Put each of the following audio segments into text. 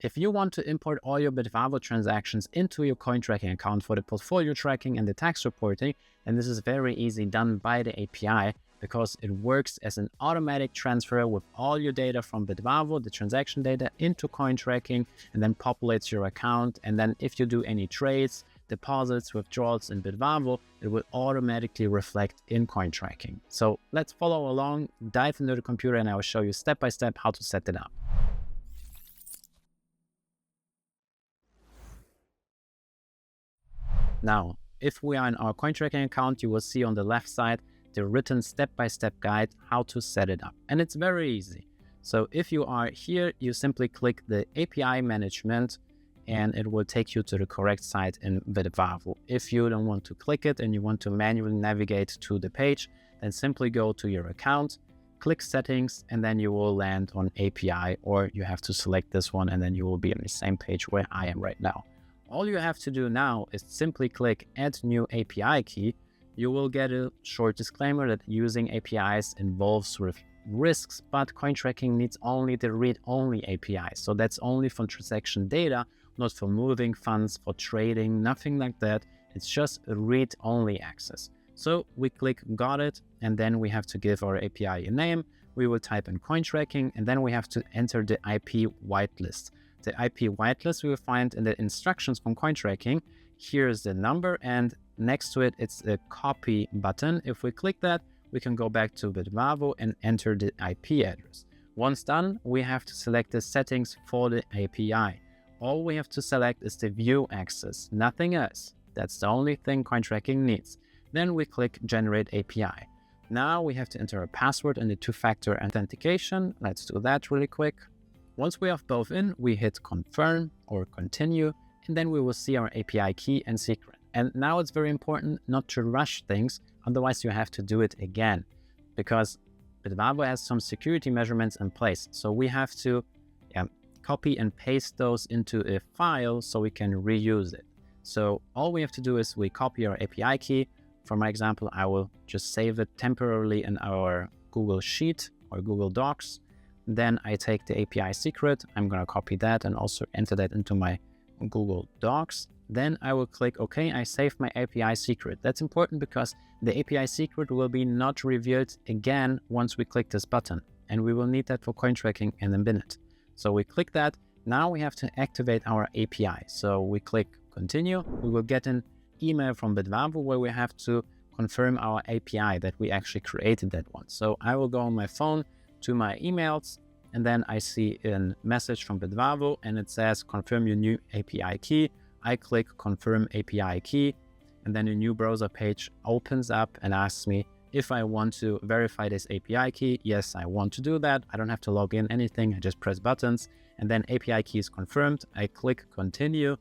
If you want to import all your Bitvavo transactions into your CoinTracking account for the portfolio tracking and the tax reporting, then this is very easy done by the API because it works as an automatic transfer with all your data from Bitvavo, the transaction data, into CoinTracking, and then populates your account. And then if you do any trades, deposits, withdrawals in Bitvavo, it will automatically reflect in CoinTracking. So let's follow along, dive into the computer, and I will show you step by step how to set it up. Now, if we are in our CoinTracking account, you will see on the left side the written step-by-step guide how to set it up. And it's very easy. So if you are here, you simply click the API management and it will take you to the correct site in Bitvavo. If you don't want to click it and you want to manually navigate to the page, then simply go to your account, click settings, and then you will land on API, or you have to select this one and then you will be on the same page where I am right now. All you have to do now is simply click Add New API Key. You will get a short disclaimer that using APIs involves risks, but CoinTracking needs only the read-only API. So that's only for transaction data, not for moving funds, for trading, nothing like that. It's just a read-only access. So we click Got it, and then we have to give our API a name. We will type in CoinTracking, and then we have to enter the IP whitelist. The IP whitelist we will find in the instructions from CoinTracking. Here's the number, and next to it, it's a copy button. If we click that, we can go back to Bitvavo and enter the IP address. Once done, we have to select the settings for the API. All we have to select is the view access, nothing else. That's the only thing CoinTracking needs. Then we click Generate API. Now we have to enter a password and the two-factor authentication. Let's do that really quick. Once we have both in, we hit confirm or continue, and then we will see our API key and secret. And now it's very important not to rush things, otherwise you have to do it again, because Bitvavo has some security measurements in place. So we have to copy and paste those into a file so we can reuse it. So all we have to do is we copy our API key. For my example, I will just save it temporarily in our Google Sheet or Google Docs. Then I take the API secret, I'm going to copy that and also enter that into my Google Docs. Then I will click OK, I saved my API secret. That's important because the API secret will be not revealed again once we click this button. And we will need that for CoinTracking in a minute. So we click that. Now we have to activate our API. So we click continue. We will get an email from Bitvavo where we have to confirm our API that we actually created that one. So I will go on my phone to my emails, and then I see a message from Bitvavo and it says confirm your new API key. I click confirm API key, and then a new browser page opens up and asks me if I want to verify this API key. Yes, I want to do that. I don't have to log in anything. I just press buttons, and then API key is confirmed. I click continue,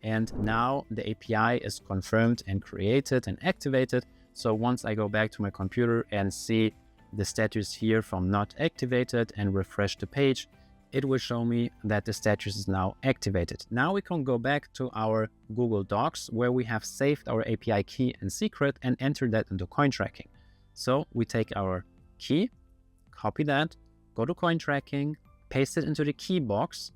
and now the API is confirmed and created and activated. So once I go back to my computer and see the status here from not activated and refresh the page, it will show me that the status is now activated. Now we can go back to our Google Docs where we have saved our API key and secret and enter that into CoinTracking. So we take our key, copy that, go to CoinTracking, paste it into the key box,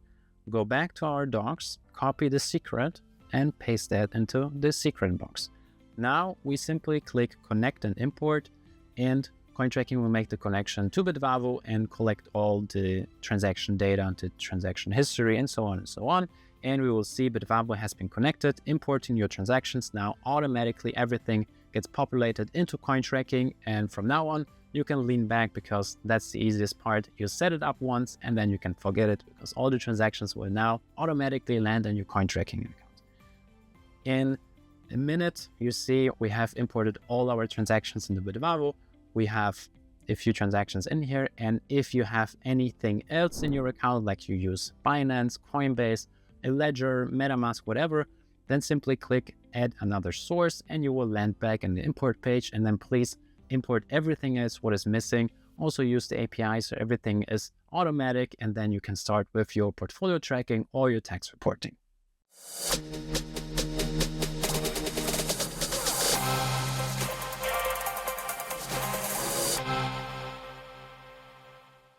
go back to our docs, copy the secret and paste that into the secret box. Now we simply click connect and import, and CoinTracking will make the connection to Bitvavo and collect all the transaction data, the transaction history, and so on and so on. And we will see Bitvavo has been connected, importing your transactions. Now automatically everything gets populated into CoinTracking, and from now on you can lean back because that's the easiest part. You set it up once and then you can forget it because all the transactions will now automatically land on your CoinTracking account. In a minute, you see we have imported all our transactions into Bitvavo. We have a few transactions in here, and if you have anything else in your account, like you use Binance, Coinbase, a ledger, MetaMask, whatever, then simply click add another source and you will land back in the import page, and then please import everything else what is missing. Also use the API so everything is automatic, and then you can start with your portfolio tracking or your tax reporting.